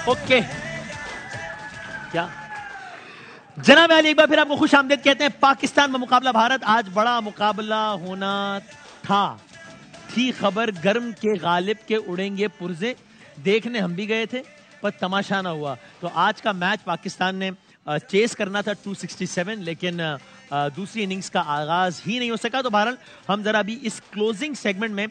Okay क्या जनाब अली, एक बार फिर आपको खुश आमदीद कहते हैं। पाकिस्तान में मुकाबला भारत, आज बड़ा मुकाबला होना थी खबर, गर्म के गालिब के उड़ेंगे पुर्जे, देखने हम भी गए थे पर तमाशा ना हुआ। तो आज का मैच पाकिस्तान ने चेस करना था 267, लेकिन दूसरी इनिंग्स का आगाज ही नहीं हो सका। तो बहरहाल हम जरा अभी इस क्लोजिंग सेगमेंट में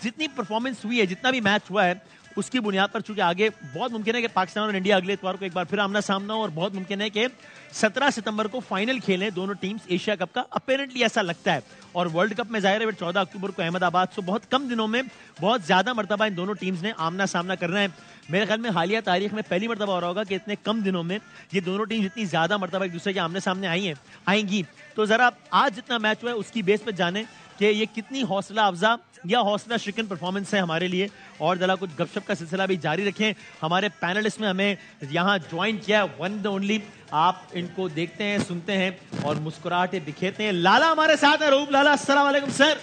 जितनी परफॉर्मेंस हुई है, जितना भी मैच हुआ है, उसकी बुनियाद पर चूंकि आगे बहुत मुमकिन है कि पाकिस्तान और इंडिया अगले इतवार को एक बार फिर आमना सामना हो, और बहुत मुमकिन है कि 17 सितंबर को फाइनल खेलें दोनों टीम्स एशिया कप का। अपेरेंटली ऐसा लगता है, और वर्ल्ड कप में जाहिर है 14 अक्टूबर को अहमदाबाद से बहुत कम दिनों में बहुत ज्यादा मरतबा इन दोनों टीम्स ने आमना सामना करना है। मेरे ख्याल में हालिया तारीख में पहली मरतबा हो रहा होगा कि इतने कम दिनों में ये दोनों टीम इतनी ज्यादा मरतबा एक दूसरे के आमने सामने आएंगी। तो जरा आज जितना मैच हुआ है उसकी बेस पर जाने कि ये कितनी हौसला अफजा या हौसला शिकन परफॉर्मेंस है हमारे लिए, और जरा कुछ गपशप का सिलसिला भी जारी रखें। हमारे पैनलिस्ट में हमें यहाँ ज्वाइन किया वन द ओनली, आप इनको देखते हैं, सुनते हैं और मुस्कुराहटे बिखेरते हैं। लाला हमारे साथ है, रूप लाला। अस्सलाम वालेकुम सर,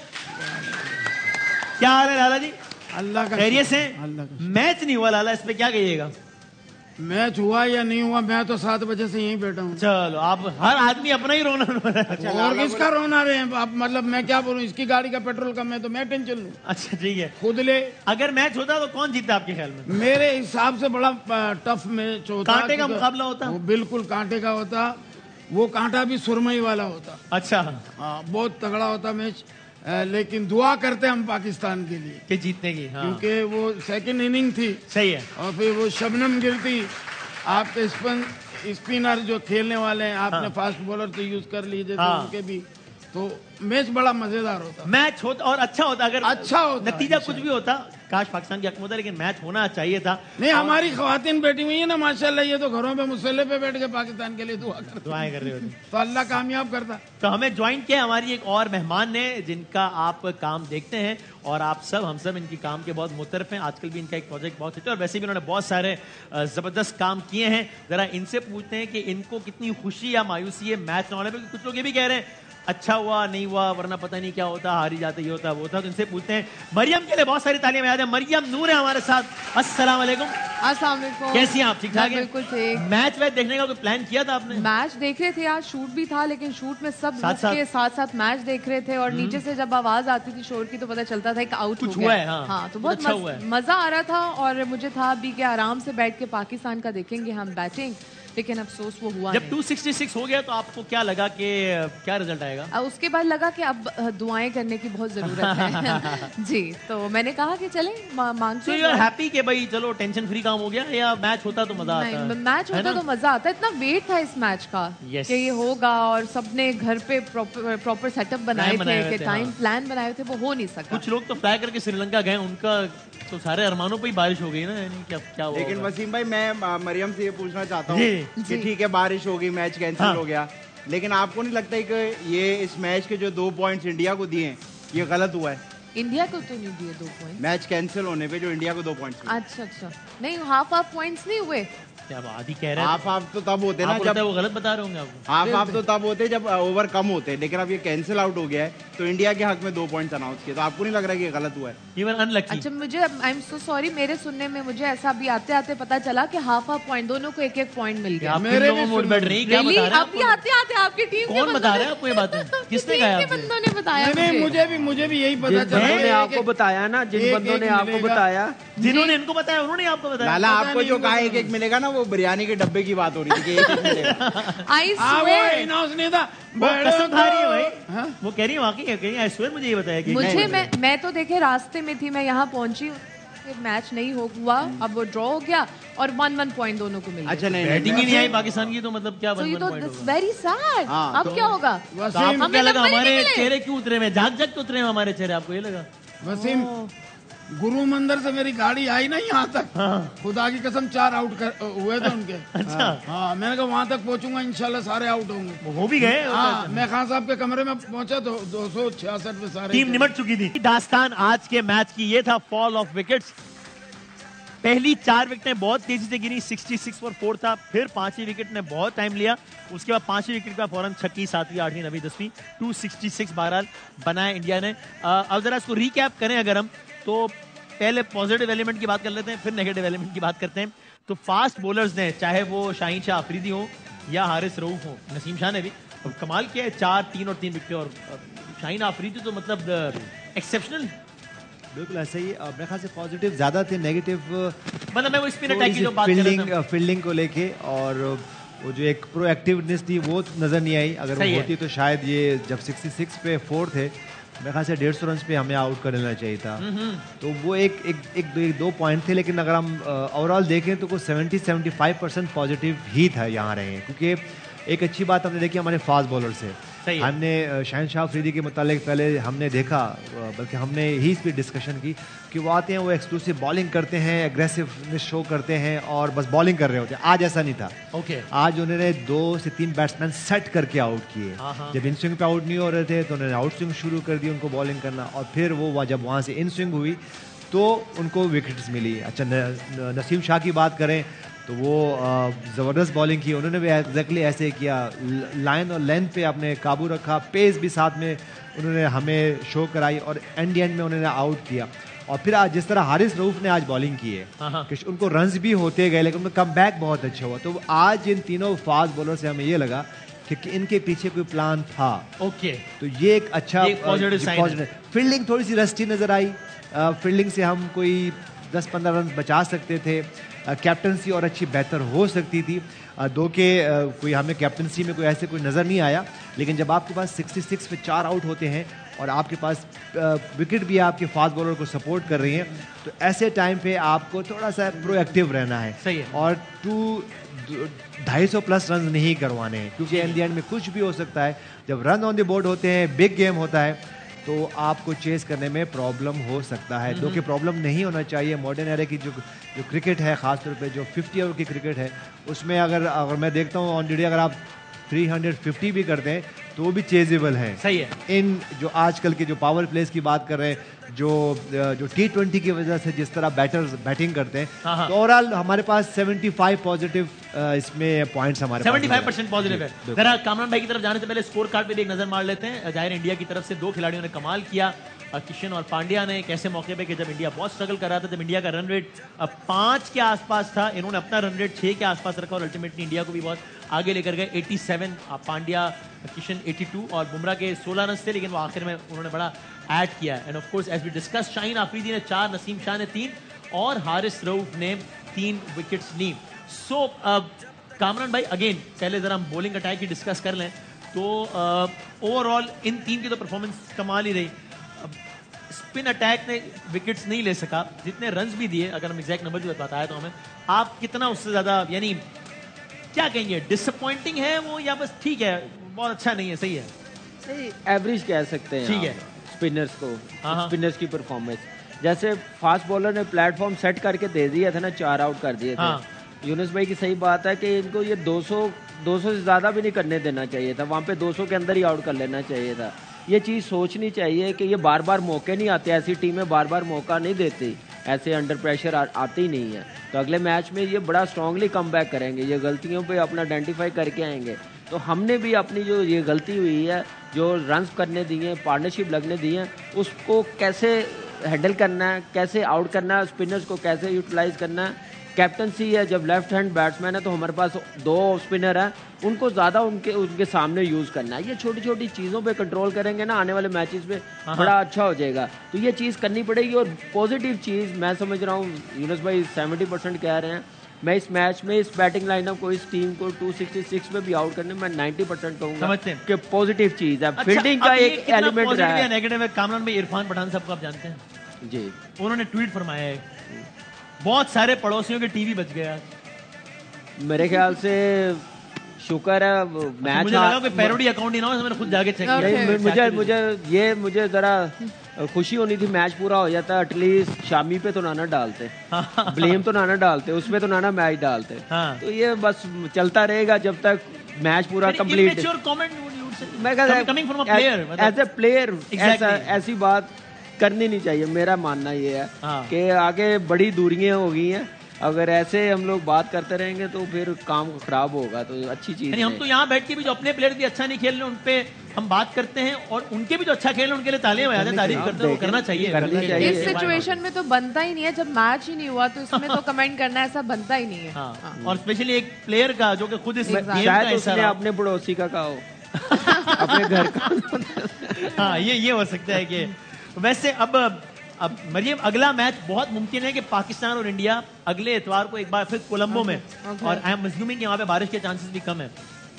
क्या हाल है लाला जी? अल्लाह का खैरियत से? अल्लाह का मैच नहीं हुआ लाला, इस पे क्या कहिएगा? मैच हुआ या नहीं हुआ, मैं तो 7 बजे से यहीं बैठा हूँ। चलो, आप हर आदमी अपना ही रोना रो रहा है। और किसका रोना रहे हैं आप? मतलब मैं क्या बोलूँ, इसकी गाड़ी का पेट्रोल कम है तो मैं टेंशन लूँ? अच्छा ठीक है, खुद ले। अगर मैच होता तो कौन जीता आपके ख्याल में? मेरे हिसाब से बड़ा टफ मैच होता, कांटे का मुकाबला होता। वो बिल्कुल कांटे का होता, वो कांटा भी सुरमई वाला होता। अच्छा हाँ, बहुत तगड़ा होता मैच। लेकिन दुआ करते हम पाकिस्तान के लिए कि जीतने की, हाँ। क्योंकि वो सेकंड इनिंग थी, सही है, और फिर वो शबनम गिरती, आपके स्पिनर जो खेलने वाले हैं, आपने हाँ। फास्ट बॉलर तो यूज कर लीजिए, हाँ। तो उनके भी तो मैच बड़ा मजेदार होता, मैच होता और अच्छा होता। अगर अच्छा होता, नतीजा कुछ भी होता, काश पाकिस्तान की हक में होता, लेकिन मैच होना चाहिए था। नहीं, हमारी खवातीन बैठी हुई है ना माशाल्लाह, ये तो घरों पे मुसल्ले पे बैठ के पाकिस्तान के लिए दुआएं कर रहे होते, तो अल्लाह कामयाब करता। तो हमें ज्वाइन किया हमारी एक और मेहमान ने, जिनका आप काम देखते हैं और आप सब, हम सब इनकी काम के बहुत मुतरफ हैं। आजकल भी इनका एक प्रोजेक्ट बहुत हिट है और वैसे भी उन्होंने बहुत सारे जबरदस्त काम किए हैं। जरा इनसे पूछते हैं कि इनको कितनी खुशी या मायूसी है मैच न होने पर। कुछ लोग ये भी कह रहे हैं अच्छा हुआ नहीं हुआ, वरना पता नहीं क्या होता, हारी जाते, ये होता वो होता। तो इनसे पूछते हैं। मरियम के लिए बहुत सारी तालियां याद है। मरियम नूर है हमारे साथ। अस्सलाम वालेकुम। अस्सलाम वालेकुम। कैसी हैं आप? ठीक ठाक हैं? बिल्कुल ठीक। मैच वैच देखने का कोई प्लान किया था आपने? मैच देख रहे थे, आज शूट भी था, लेकिन शूट में सब साथ के साथ साथ मैच देख रहे थे, और नीचे से जब आवाज आती थी शोर की तो पता चलता था कि आउट कुछ हो हुआ गया है, हाँ, तो बहुत अच्छा हुआ है। मजा आ रहा था, और मुझे था अभी कि आराम से बैठ के पाकिस्तान का देखेंगे हम बैटिंग, लेकिन अफसोस वो हुआ जब नहीं। 266 हो गया तो आपको क्या लगा कि क्या रिजल्ट आएगा? उसके बाद लगा कि अब दुआएं करने की बहुत जरूरत है जी, तो मैंने कहा कि चले मांगते So you are happy कि भाई चलो टेंशन फ्री काम हो गया, या मैच होता तो मजा आता? नहीं, मैच होता तो मजा आता। इतना वेट था इस मैच का कि ये होगा, और सबने घर पे प्रॉपर सेटअप बनाए थे, टाइम प्लान बनाए थे, वो हो नहीं सका। कुछ लोग तो फ्लाई करके श्रीलंका गए, उनका तो सारे अरमानों पे ही बारिश हो गई ना, यानी क्या हुआ? लेकिन वसीम भाई, मैं मरियम से ये पूछना चाहता हूँ कि ठीक है बारिश हो गई, मैच कैंसिल हो गया, लेकिन आपको नहीं लगता है कि ये इस मैच के जो 2 पॉइंट्स इंडिया को दिए ये गलत हुआ है? इंडिया को तो नहीं दिए 2 पॉइंट, मैच कैंसिल होने पे जो इंडिया को 2 पॉइंट्स। अच्छा नहीं, हाफ पॉइंट्स नहीं हुए। क्या बात ही कह रहे हैं? हाफ तो तब होते ना जब वो गलत बता रहे होंगे आपको। हाफ तो तब होते जब ओवर कम होते, लेकिन अब ये कैंसिल आउट हो गया है तो इंडिया के हक में 2 पॉइंट्स अनाउंस किए, तो आपको नहीं लग रहा है कि ये गलत हुआ है? Even unlucky. अच्छा, मुझे आई एम सो सॉरी, मेरे सुनने में मुझे ऐसा अभी आते आते पता चला कि हाफ पॉइंट दोनों को 1-1 पॉइंट मिल गया। मेरे भी मूड बैठ रही, क्या बता रहे हैं? अभी आते आते आपकी टीम कौन बता रहा है आपको ये बातें? किसने कहा? बंदों ने बताया। नहीं, मुझे भी यही पता चला। जिन्होंने आपको बताया ना, जिन बंदों ने आपको बताया, जिन्होंने इनको बताया उन्होंने आपको बताया। लाला, आपको जो कहा 1-1 मिलेगा ना, वो बिरयानी के डब्बे की बात हो रही थी कि 1-1 मिलेगा। आई स्वेयर, नहीं था, वो कसम खा रही है भाई, वो कह रही है वाकई कह रही है, आई स्वेयर मुझे ये बताया कि मुझे मैं तो देखे रास्ते में थी, मैं यहाँ पहुंची, मैच नहीं हुआ, अब वो ड्रॉ हो गया और 1-1 पॉइंट दोनों को मिल गया। अच्छा, नहीं बैटिंग ही नहीं आई पाकिस्तान की, तो मतलब क्या 1-1 पॉइंट होगा? Very sad. अब क्या होगा? आपको क्या लगा हमारे चेहरे क्यों उतरे में? झाक झाक उतरे हमारे चेहरे, आपको ये लगा? वसीम, गुरु मंदिर से मेरी गाड़ी आई ना यहाँ तक, खुदा की कसम 4 आउट हुए थे उनके। अच्छा हाँ, मैंने कहा वहाँ तक पहुँचूंगा इंशाल्लाह सारे आउट होंगे। वो भी गए। हाँ, मैं खान साहब के कमरे में पहुंचा तो 266 में सारे टीम निमट चुकी थी। दास्तान आज के मैच की ये था, फॉल ऑफ विकेट्स। पहली 4 विकेटें बहुत तेजी से गिरी, 66 फॉर 4 था, फिर 5वीं विकेट ने बहुत टाइम लिया, उसके बाद 5वीं विकेट का फौरन 6वीं, 7वीं, 8वीं, 9वीं, 10वीं, 266 बहरहाल बनाया इंडिया ने। अब जरा इसको रिकैप करें अगर हम, तो पहले पॉजिटिव एलिमेंट की बात कर लेते हैं, फिर नेगेटिव एलिमेंट की बात करते हैं। तो फास्ट बॉलर्स ने, चाहे वो शाहीन शाह अफरीदी हो या हारिस रऊफ हो, नसीम शाह ने भी कमाल किया है, 4, 3 और 3 विकेट। और शाहीन अफरीदी तो मतलब एक्सेप्शनल। बिल्कुल ऐसे ही। मेरे ख्याल से पॉजिटिव ज्यादा थे, नेगेटिव मतलब मैं वो स्पिन अटैक की जो बात कर रहा था, फील्डिंग को लेके, और वो जो एक प्रोएक्टिवनेस थी वो नजर नहीं आई। अगर वो होती तो शायद ये जब 66 पे 4 थे, मेरे ख्याल से 150 रन पे हमें आउट कर लेना चाहिए था। तो वो एक दो पॉइंट थे, लेकिन अगर हम ओवरऑल देखें तो कुछ 70-75% पॉजिटिव ही था यहाँ रहे हैं। क्योंकि एक अच्छी बात हमने देखी हमारे फास्ट बॉलर से, हमने शाहीन शाह अफरीदी के मुतालिक पहले हमने देखा, बल्कि हमने ही इस पर डिस्कशन की कि वो आते हैं, वो एक्सक्लूसिव बॉलिंग करते हैं, एग्रेसिवनेस शो करते हैं और बस बॉलिंग कर रहे होते हैं। आज ऐसा नहीं था। आज उन्होंने 2 से 3 बैट्समैन सेट करके आउट किए। जब इन स्विंग पे आउट नहीं हो रहे थे तो उन्होंने आउट स्विंग शुरू कर दी उनको बॉलिंग करना, और फिर वो जब वहाँ से इन स्विंग हुई तो उनको विकेट्स मिली। अच्छा, नसीम शाह की बात करें तो वो ज़बरदस्त बॉलिंग की, उन्होंने भी एग्जैक्टली ऐसे किया, लाइन और लेंथ पे आपने काबू रखा, पेस भी साथ में उन्होंने हमें शो कराई, और एंड में उन्होंने आउट किया। और फिर आज जिस तरह हारिस रऊफ ने आज बॉलिंग की है कि उनको रन्स भी होते गए, लेकिन उनका कमबैक बहुत अच्छा हुआ। तो आज इन तीनों फास्ट बॉलर से हमें ये लगा कि इनके पीछे कोई प्लान था। तो ये एक अच्छा पॉजिटिव। फील्डिंग थोड़ी सी रस्टी नजर आई, फील्डिंग से हम कोई 10-15 रन बचा सकते थे, कैप्टनसी और अच्छी बेहतर हो सकती थी। दो के कोई हमें कैप्टनसी में कोई ऐसे कोई नज़र नहीं आया, लेकिन जब आपके पास 66 पे 4 आउट होते हैं और आपके पास विकेट भी आपके फास्ट बॉलर को सपोर्ट कर रही हैं, तो ऐसे टाइम पे आपको थोड़ा सा प्रोएक्टिव रहना है। सही है। और 250 प्लस रन नहीं करवाने हैं, क्योंकि इन द एंड में कुछ भी हो सकता है। जब रन ऑन द बोर्ड होते हैं, बिग गेम होता है, तो आपको चेस करने में प्रॉब्लम हो सकता है। जो कि प्रॉब्लम नहीं होना चाहिए। मॉडर्न एरा की जो क्रिकेट है, खासतौर पे जो 50 ओवर की क्रिकेट है, उसमें अगर मैं देखता हूँ ऑन डी अगर आप 350 भी करते हैं तो वो भी चेजेबल है। सही है। इन जो आजकल के जो पावर प्लेस की बात कर रहे हैं, जो T20 की वजह से जिस तरह बैटर्स बैटिंग करते हैं, तो ओवरऑल हमारे पास 75 पॉजिटिव इसमें पॉइंट्स हमारे 75% पॉजिटिव है। जरा कामरान भाई की तरफ जाने से पहले स्कोर कार्ड पे भी एक नजर मार लेते हैं। जाहिर इंडिया की तरफ से 2 खिलाड़ियों ने कमाल किया, किशन और पांड्या ने। एक ऐसे मौके पे कि जब इंडिया बहुत स्ट्रगल कर रहा था, जब इंडिया का रन रेट 5 के आसपास था, इन्होंने अपना रन रेट 6 के आसपास रखा और अल्टीमेटली इंडिया को भी बहुत आगे लेकर गए। 87, पांड्या किशन 82 और बुमराह के 16 रन थे, लेकिन वो आखिर में उन्होंने बड़ा ऐड किया। And of course as we discuss, Shaheen Afridi ने 4, नसीम शाह ने 3 और हारिस रऊफ ने 3 विकेट्स ली। सो कामरान भाई, अगेन पहले जरा हम बॉलिंग अटैक की डिस्कस कर लें तो ओवरऑल इन 3 की तो परफॉर्मेंस कमाल ही रही। स्पिन अटैक ने विकेट्स नहीं ले सका, जितने रन्स भी दिए, अगर हम एग्जैक्ट नंबर भी बताया तो हमें, आप कितना उससे ज्यादा, यानी क्या कहेंगे, डिसअपॉइंटिंग है वो या बस ठीक है, बहुत अच्छा नहीं है? सही है, सही एवरेज कह सकते हैं। ठीक है। स्पिनर्स को, स्पिनर्स की परफॉर्मेंस, जैसे फास्ट बॉलर ने प्लेटफॉर्म सेट करके दे दिया था ना, 4 आउट कर दिए थे। यूनुस भाई की सही बात है कि इनको ये 200 से ज्यादा भी नहीं करने देना चाहिए था, वहां पे 200 के अंदर ही आउट कर लेना चाहिए था। ये चीज सोचनी चाहिए कि ये बार बार मौके नहीं आते, ऐसी टीमें बार बार मौका नहीं देती, ऐसे अंडर प्रेशर आते ही नहीं है। तो अगले मैच में ये बड़ा स्ट्रांगली कम बैक करेंगे, ये गलतियों पे अपना आइडेंटिफाई करके आएंगे। तो हमने भी अपनी जो ये गलती हुई है, जो रन्स करने दिए, पार्टनरशिप लगने दिए, उसको कैसे हैंडल करना है, कैसे आउट करना है, स्पिनर्स को कैसे यूटिलाइज करना है। कैप्टनसी है, जब लेफ्ट हैंड बैट्समैन है तो हमारे पास 2 स्पिनर हैं, उनको ज़्यादा उनके सामने यूज़ करना है। ये छोटी छोटी चीज़ों पे कंट्रोल करेंगे ना, आने वाले मैचेस में बड़ा अच्छा हो जाएगा। तो ये चीज़ करनी पड़ेगी। और पॉजिटिव चीज़ मैं समझ रहा हूँ, यूनुस भाई 70% कह रहे हैं, मैं इस मैच में इस बैटिंग लाइनअप को, इस टीम को 266 में भी आउट करने में 90% कहूँगा कि पॉजिटिव चीज़ है। फील्डिंग का एक एलिमेंट रहा है। नेगेटिव है कामरान भाई, इरफान पठान साहब को आप जानते हैं जी, उन्होंने ट्वीट फरमाया है, बहुत सारे पड़ोसियों के टीवी बच गया। मेरे ख्याल से शुक्र है मैच, मुझे लगा कोई पैरोडी अकाउंट ही ना हो, मैंने खुद जाके चेक किया। मुझे जरा खुशी होनी थी, मैच पूरा हो जाता, एटलीस्ट शामी पे तो नाना डालते, ब्लेम तो नाना डालते, उसमें तो नाना मैच डालते। तो ये बस चलता रहेगा जब तक मैच पूरा कंप्लीट। मैं एज ए प्लेयर ऐसी बात करनी नहीं चाहिए। मेरा मानना ये है कि आगे बड़ी दूरियां हो गई हैं, अगर ऐसे हम लोग बात करते रहेंगे तो फिर काम खराब होगा, तो अच्छी चीज नहीं। हम तो यहाँ बैठ के भी जो अपने प्लेयर भी अच्छा नहीं खेल रहे उन पे हम बात करते हैं, और उनके भी जो अच्छा खेल रहे उनके लिए तालियां बजाते हैं, तारीफ करते हैं, वो करना चाहिए। इस सिचुएशन में तो बनता ही नहीं है, जब मैच ही नहीं हुआ तो इसमें तो कमेंट करना ऐसा बनता ही नहीं है। हाँ। और स्पेशली एक प्लेयर का जो कि खुद इस गेम का हिस्सा है, अपने पड़ोसी का कहा हो अपने घर का। हाँ, ये हो सकता है कि वैसे अब मरियम, अगला मैच बहुत मुमकिन है कि पाकिस्तान और इंडिया अगले इतवार को एक बार फिर कोलंबो में, और आई एम अज्यूमिंग कि वहाँ पे बारिश के चांसेस भी कम है,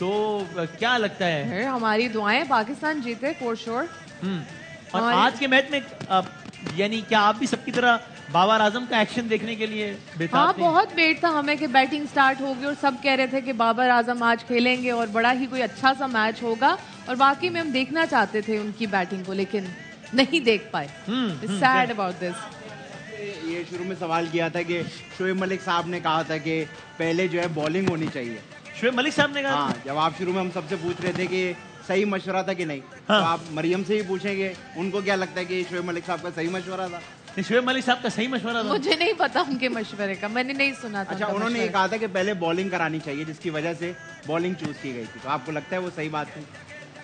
तो क्या लगता है? हमारी दुआएं पाकिस्तान जीते फॉर श्योर। और आज के मैच में यानी क्या आप भी सबकी तरह बाबर आजम का एक्शन देखने के लिए बेताब? हाँ, बहुत वेट था हमें कि बैटिंग स्टार्ट होगी और सब कह रहे थे कि बाबर आजम आज खेलेंगे और बड़ा ही कोई अच्छा सा मैच होगा, और वाकई में हम देखना चाहते थे उनकी बैटिंग को, लेकिन नहीं देख पाए। Sad about this. ये शुरू में सवाल किया था कि शोएब मलिक साहब ने कहा था कि पहले जो है बॉलिंग होनी चाहिए। शोएब मलिक साहब ने कहा? हाँ, जब आप शुरू में हम सबसे पूछ रहे थे कि सही मशवरा था कि नहीं, तो आप मरियम से ही पूछेंगे उनको क्या लगता है कि शोएब मलिक साहब का सही मशवरा था? शोएब मलिक साहब का सही मशवरा था? मुझे नहीं पता उनके मशवरे का, मैंने नहीं सुना था। अच्छा, उन्होंने ये कहा था कि पहले बॉलिंग करानी चाहिए, जिसकी वजह से बॉलिंग चूज की गई थी, तो आपको लगता है वो सही बात थी?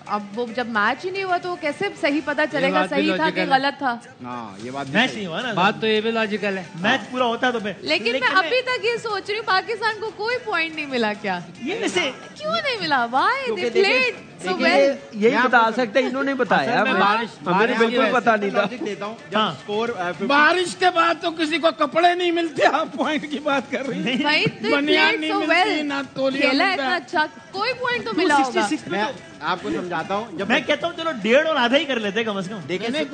अब वो जब मैच ही नहीं हुआ तो कैसे सही पता चलेगा सही था कि गलत था? हाँ, ये बात मैच नहीं हुआ ना, बात तो ये भी लॉजिकल है। मैच पूरा होता तो लेकिन मैं अभी तक ये सोच रही हूँ पाकिस्तान को कोई पॉइंट नहीं मिला क्या? ये वैसे क्यों नहीं मिला? Why they played so well? यही बता सकते, इन्होंने बताया, बारिश बिल्कुल पता नहीं था। देता हूँ, जब स्कोर बारिश के बाद तो किसी को कपड़े नहीं मिलते, आप पॉइंट की बात कर रही हैं। भाई बनियान नहीं मिलती, ना तौलिया खेला मिलता इतना है। अच्छा, कोई पॉइंट तो मिला होगा। मैं आपको समझाता हूँ, जब मैं कहता हूँ चलो 1.5 और आधा ही कर लेते कम से कम। देखिए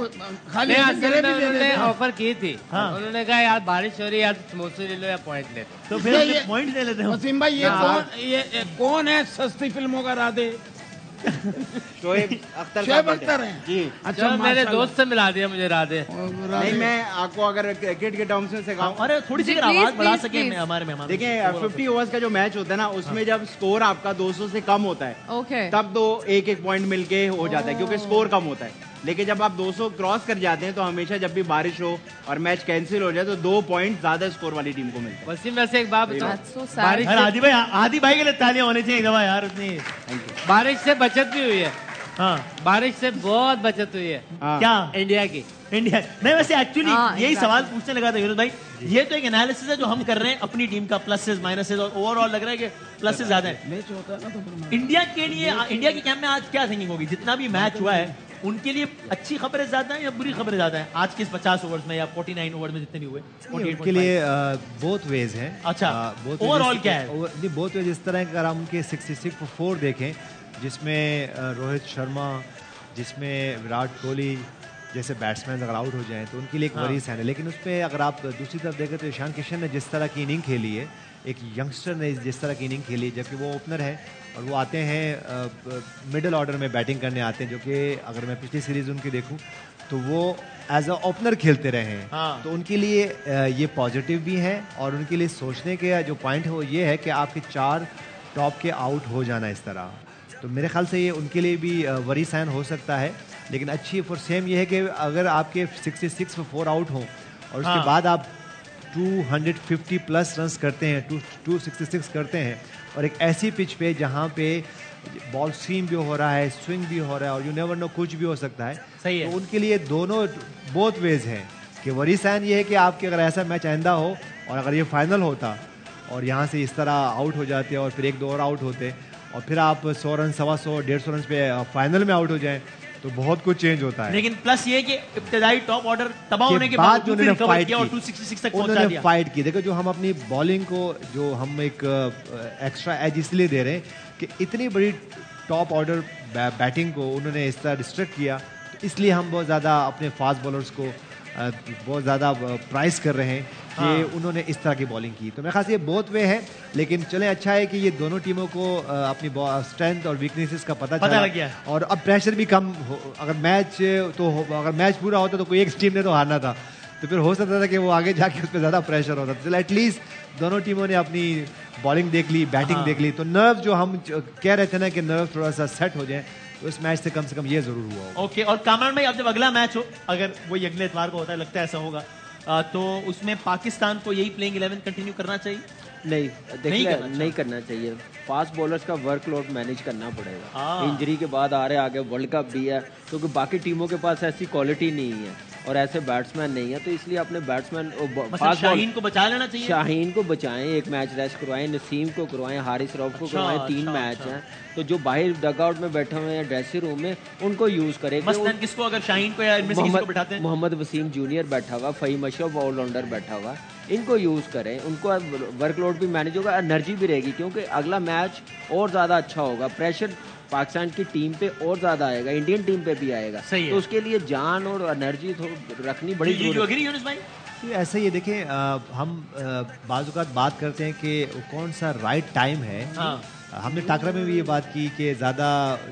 खाली उन्होंने ऑफर की थी, हाँ। उन्होंने कहा यार बारिश हो रही है, यार समोसे ले लो या पॉइंट ले लो, तो फिर पॉइंट ले लेते हैं। वसीम भाई, ये कौन है सस्ती फिल्मों का राधे? शोएब अख्तर शोएब अख्तर हैं जी। अच्छा, मेरे दोस्त से मिला दिया मुझे राधे। नहीं, मैं आपको अगर क्रिकेट के टर्म्स में सिखाऊं, अरे थोड़ी सी आवाज बढ़ा सके हमारे मेहमान। देखिए 50 ओवर्स का जो मैच होता है ना, उसमें जब स्कोर आपका 200 से कम होता है, ओके, तब तो एक पॉइंट मिलके हो जाता है, क्योंकि स्कोर कम होता है। लेकिन जब आप 200 क्रॉस कर जाते हैं तो हमेशा जब भी बारिश हो और मैच कैंसिल हो जाए तो 2 पॉइंट ज्यादा स्कोर वाली टीम को मिलता है। वसीम, वैसे एक बात बताओ, बारिश आदि भाई के लिए तालियां होनी चाहिए दवा यार उतनी। बारिश से बचत भी हुई है। हाँ, बारिश से बहुत बचत हुई है। क्या? इंडिया की। इंडिया नहीं, वैसे एक्चुअली यही exactly. सवाल पूछने लगा था यूनुस भाई। ये तो एक एनालिसिस है जो हम कर रहे हैं अपनी टीम का, प्लसेस माइनसेस, और ओवरऑल लग रहा है कि प्लसेस ज्यादा है इंडिया के लिए। इंडिया के कैंप में आज क्या थिंकिंग होगी? जितना भी मैच हुआ है उनके लिए अच्छी खबरें ज्यादा है या बुरी खबरें ज्यादा है आज के इस 50 ओवर्स में या 49 ओवर में जितने भी हुए? उनके लिए बोथ वेज हैं। अच्छा, ओवरऑल क्या है? नहीं, बोथ वेज इस तरह है कि अगर हम उनके 66 for 4 देखें, जिसमें रोहित शर्मा, जिसमें विराट कोहली जैसे बैट्समैन अगर आउट हो जाएं तो उनके लिए एक वरी साइन है। लेकिन उसमें अगर आप दूसरी तरफ देखें तो ईशान किशन ने जिस तरह की इनिंग खेली है, एक यंगस्टर ने जिस तरह की इनिंग खेली है, जबकि वो ओपनर है और वो आते हैं मिडिल ऑर्डर में बैटिंग करने आते हैं, जो कि अगर मैं पिछली सीरीज उनकी देखूं तो वो एज अ ओपनर खेलते रहे हैं। तो उनके लिए ये पॉजिटिव भी है, और उनके लिए सोचने के जो पॉइंट है वो ये है कि आपके 4 टॉप के आउट हो जाना इस तरह, तो मेरे ख्याल से ये उनके लिए भी वरी साइन हो सकता है। लेकिन अच्छी फॉर सेम ये है कि अगर आपके 66 for 4 आउट हों और उसके बाद आप 250 प्लस रन्स करते हैं, 266 करते हैं, और एक ऐसी पिच पे जहाँ पे बॉल सीम भी हो रहा है, स्विंग भी हो रहा है, और यू नेवर नो कुछ भी हो सकता है। सही है। तो उनके लिए दोनों बोथ वेज हैं कि वरी साइन ये है कि आपके अगर ऐसा मैच आइंदा हो और अगर ये फाइनल होता और यहाँ से इस तरह आउट हो जाते और फिर 1-2 और आउट होते और फिर आप 100 रन, 125, 150 रन पे फाइनल में आउट हो जाएं तो बहुत कुछ चेंज होता है। लेकिन प्लस ये कि इब्तदाई टॉप ऑर्डर तबाह होने के बाद उन्होंने फाइट किया और 266 तक पहुंचा दिया। फाइट की। देखो, जो हम अपनी बॉलिंग को जो हम एक एक्स्ट्रा एज इसलिए दे रहे हैं कि इतनी बड़ी टॉप ऑर्डर बैटिंग को उन्होंने इस तरह डिस्ट्रैक्ट किया, तो इसलिए हम बहुत ज़्यादा अपने फास्ट बॉलर्स को बहुत ज़्यादा प्राइस कर रहे हैं कि उन्होंने इस तरह की बॉलिंग की। तो मेरे ख्याल से ये बहुत वे है, लेकिन चलें, अच्छा है कि ये दोनों टीमों को अपनी स्ट्रेंथ और वीकनेसेस का पता लग गया और अब प्रेशर भी कम हो। अगर मैच पूरा होता तो कोई एक टीम ने तो हारना था, तो फिर हो सकता था कि वो आगे जाके उस पर ज़्यादा प्रेशर होता। चलो, एटलीस्ट दोनों टीमों ने अपनी बॉलिंग देख ली, बैटिंग देख ली, तो नर्व जो हम कह रहे थे ना कि नर्व थोड़ा सा सेट हो जाए, तो इस मैच से कम ये जरूर हुआ। ओके, और कामरान भाई, अब जब अगला मैच हो, अगर वो अगले इतवार को होता है, लगता है ऐसा होगा, तो उसमें पाकिस्तान को यही प्लेइंग 11 कंटिन्यू करना चाहिए? नहीं, देखिए नहीं करना करना चाहिए। फास्ट बॉलर्स का वर्कलोड मैनेज करना पड़ेगा। इंजरी के बाद आ रहे आगे वर्ल्ड कप भी है, क्योंकि बाकी टीमों के पास ऐसी क्वालिटी नहीं है और ऐसे बैट्समैन नहीं है, तो इसलिए अपने बैट्समैन शाहीन को बचा लेना चाहिए। शाहीन को बचाएं, एक मैच रेस्ट करवाएं, नसीम को करवाएं, हारिस रऊफ को करवाएं, 3 मैच हैं, तो जो बाहर डगआउट में बैठे हुए हैं ड्रेसिंग रूम में उनको यूज करें। मसलन किसको, अगर शाहीन को या इनमें से किसी को बिठाते हैं? मोहम्मद वसीम जूनियर बैठा हुआ, फ़हीम अशरफ ऑलराउंडर बैठा हुआ, इनको यूज करें, उनको वर्कलोड भी मैनेज होगा, एनर्जी भी रहेगी, क्योंकि अगला मैच और ज्यादा अच्छा होगा। प्रेशर पाकिस्तान की टीम पे और ज्यादा आएगा, इंडियन टीम पे भी आएगा, तो उसके लिए जान और एनर्जी रखनी बड़ी जरूरी है। ऐसा ही देखिए, हम बाज़ बात करते हैं कि कौन सा राइट टाइम है। हमने टाकरा में भी ये बात की कि ज़्यादा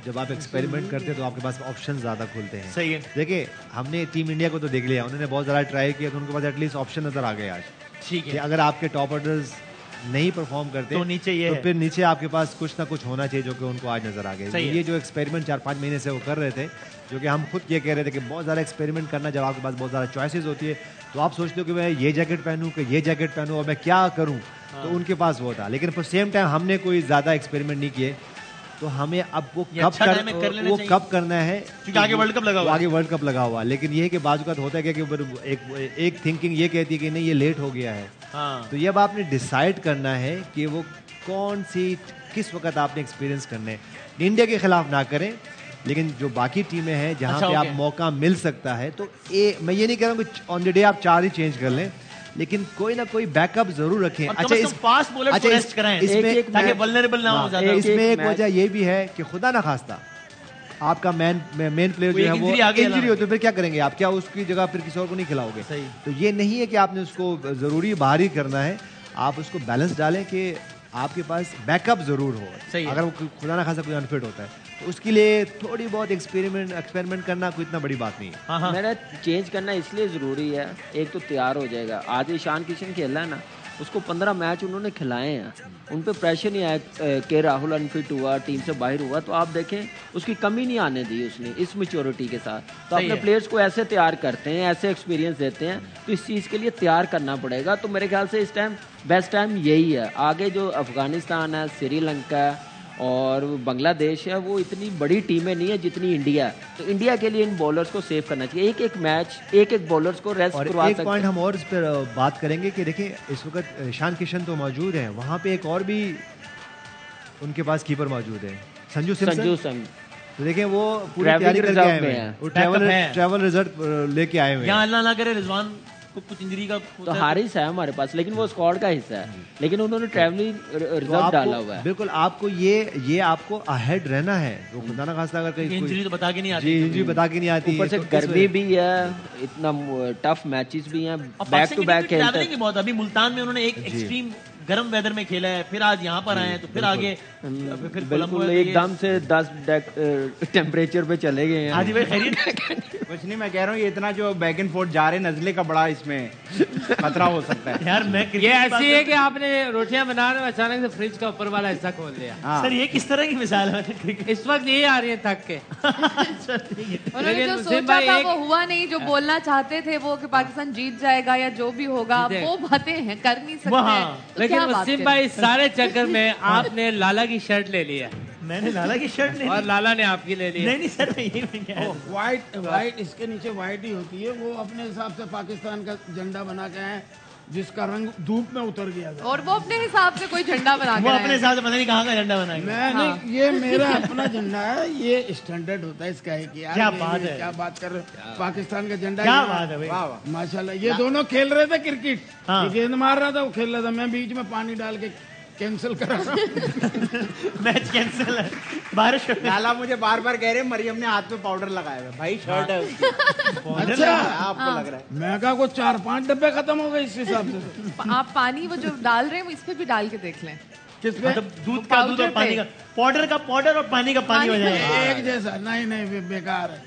जब आप एक्सपेरिमेंट करते हैं तो आपके पास ऑप्शन ज़्यादा खुलते हैं। सही है। देखिए, हमने टीम इंडिया को तो देख लिया, उन्होंने बहुत ज़्यादा ट्राई किया, तो उनके पास एटलीस्ट ऑप्शन नज़र आ गए आज। ठीक है, अगर आपके टॉप ऑर्डर्स नहीं परफॉर्म करते तो नीचे ये तो फिर नीचे आपके पास कुछ ना कुछ होना चाहिए, जो कि उनको आज नजर आ गया। ये जो एक्सपेरिमेंट 4-5 महीने से वो कर रहे थे, जो कि हम खुद ये कह रहे थे कि बहुत ज़्यादा एक्सपेरिमेंट करना, जब आपके पास बहुत ज़्यादा चॉइसेस होती है तो आप सोचते हो कि मैं ये जैकेट पहनूं कि ये जैकेट पहनूं और मैं क्या करूं, तो उनके पास वो था। लेकिन फॉर सेम टाइम हमने कोई ज़्यादा एक्सपेरिमेंट नहीं किए, तो हमें अब वो कब करना है, क्योंकि आगे वर्ल्ड कप लगा हुआ, आगे वर्ल्ड कप लगा हुआ। लेकिन ये है कि बाज़ वक़्त होता है कि एक थिंकिंग ये कहती है कि नहीं, ये लेट हो गया है। तो ये अब आपने डिसाइड करना है कि वो कौन सी किस वक्त आपने एक्सपीरियंस करने। इंडिया के खिलाफ ना करें, लेकिन जो बाकी टीमें हैं जहां पे आप मौका मिल सकता है, तो मैं ये नहीं कह रहा हूँ कि ऑन द डे आप 4 ही चेंज कर लें, लेकिन कोई ना कोई बैकअप जरूर रखें। अच्छा, इस फास्ट बॉलर को रेस्ट कराएं, ताकि वल्नरेबल ना हो ज्यादा। इसमें एक वजह ये भी है कि खुदा ना खास्ता आपका मेन प्लेयर जो है वो इंजरी हो, तो फिर क्या करेंगे आप? क्या उसकी जगह फिर किसी और को नहीं खिलाओगे? तो ये नहीं है कि आपने उसको जरूरी बाहर ही करना है, आप उसको बैलेंस डालें कि आपके पास बैकअप जरूर हो। अगर वो खुदा ना खासा कोई अनफिट होता है, तो उसके लिए थोड़ी बहुत एक्सपेरिमेंट करना कोई इतना बड़ी बात नहीं है। मेरा चेंज करना इसलिए ज़रूरी है, एक तो तैयार हो जाएगा। आज ईशान किशन खेला है ना, उसको 15 मैच उन्होंने खिलाए हैं, उन पे प्रेशर नहीं आया कि राहुल अनफिट हुआ, टीम से बाहर हुआ, तो आप देखें उसकी कमी नहीं आने दी उसने इस मैच्योरिटी के साथ। तो अपने प्लेयर्स को ऐसे तैयार करते हैं, ऐसे एक्सपीरियंस देते हैं, तो इस चीज़ के लिए तैयार करना पड़ेगा। तो मेरे ख्याल से इस टाइम बेस्ट टाइम यही है। आगे जो अफगानिस्तान है, श्रीलंका है और बांग्लादेश है, वो इतनी बड़ी टीमें नहीं है जितनी इंडिया है, तो इंडिया के लिए इन बॉलर्स को सेव करना चाहिए। एक मैच एक बॉलर्स को रेस्ट करवा सकते हैं। एक पॉइंट हम और इस पर बात करेंगे कि देखिए, इस वक्त ईशान किशन तो मौजूद हैं, वहाँ पे एक और भी उनके पास कीपर मौजूद है, संजू सैमसन। तो देखिए वो पूरी तैयारी करके आए हुए हैं, वो ट्रैवल रिजल्ट लेके आए हुए हैं। यहाँ अल्लाह ना करे रिजवान को कुछ इंजरी का तो हारिस है हमारे पास, लेकिन वो स्क्वाड का हिस्सा है, लेकिन उन्होंने ट्रैवलिंग रिजर्व डाला हुआ है। बिल्कुल, आपको ये आपको अहेड रहना है। वो खुदा ना खास्ता अगर कहीं इंजरी तो बता के नहीं आती, इंजरी बता के नहीं आती, ऊपर से गर्मी भी है, इतना टफ मैचेस भी हैं, बैक टू बैक खेलते हैं बहुत। अभी मुल्तान में उन्होंने एक एक्सट्रीम गर्म वेदर में खेला है, फिर आज यहाँ पर आए हैं, तो फिर आगे फिर बिल्कुल एकदम से 10 टेम्परेचर पे चले गए हैं। आदि भाई खैरियत? कुछ नहीं, मैं कह रहा हूँ ये इतना जो बैक एंड फोर्थ जा रहे हैं, नजले का बड़ा इसमें खतरा हो सकता है। यार मैं ये ऐसी है कि आपने रोटियां बना रहे हो, अचानक से फ्रिज का ऊपर वाला हिस्सा खोल दिया। सर ये किस तरह की मिसाल है? इस वक्त ये आ रही है थक के। उन्होंने जो सोचा था वो हुआ नहीं, जो बोलना चाहते थे वो कि पाकिस्तान जीत जाएगा या जो भी होगा, वो बातें हैं, कर नहीं सकते। लेकिन वसीम भाई, सारे चक्कर में आपने लाला की शर्ट ले ली है। मैंने लाला की शर्ट ले ली और लाला ने आपकी ले ली। नहीं सर, ये व्हाइट इसके नीचे व्हाइट ही होती है। वो अपने हिसाब से पाकिस्तान का झंडा बना के आए, जिसका रंग धूप में उतर गया था। और वो अपने हिसाब से कोई झंडा बना के, वो अपने हिसाब से पता नहीं कहाँ का झंडा बनाएगा। मैंने ये मेरा अपना झंडा है, ये स्टैंडर्ड होता है इसका है कि यार क्या बात है, क्या बात कर रहे हो, पाकिस्तान का झंडा, क्या बात है भाई, माशाल्लाह। ये दोनों खेल रहे थे क्रिकेट, गेंद मार रहा था, वो खेल रहा था, मैं बीच में पानी डाल के कैंसिल करा मैच कैंसिल है, बारिश। लाला मुझे बार बार कह रहे हैं मरियम ने हाथ में पाउडर लगाया हुआ है। भाई शर्ट है उसकी। अच्छा, आपको लग रहा है? मैं कहा को 4-5 डब्बे खत्म हो गए इस हिसाब से। आप पानी वो जो डाल रहे हैं वो इस पे भी डाल के देख लें। किस पे? दूध का दूध और पानी का पाउडर और पानी का पानी हो जाएगा एक जैसा। नहीं बेकार है,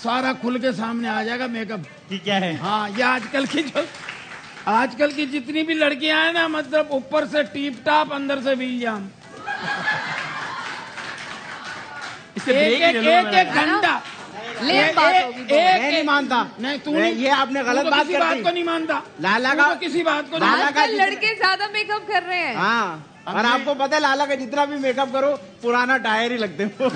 सारा खुल के सामने आ जाएगा मेकअप। क्या है? हाँ, ये आजकल की जितनी भी लड़कियां हैं ना, मतलब ऊपर से टीप टाप, अंदर से विलियम। एक घंटा लेट बात होगी। मैं नहीं मानता। नहीं तू ये आपने गलत बात किसी बात कर को दी। नहीं मानता। लाला का किसी बात को लाला का आजकल लड़के ज्यादा मेकअप कर रहे हैं। हाँ, और आपको पता है लाला का जितना भी मेकअप करो पुराना टायर ही लगते हो।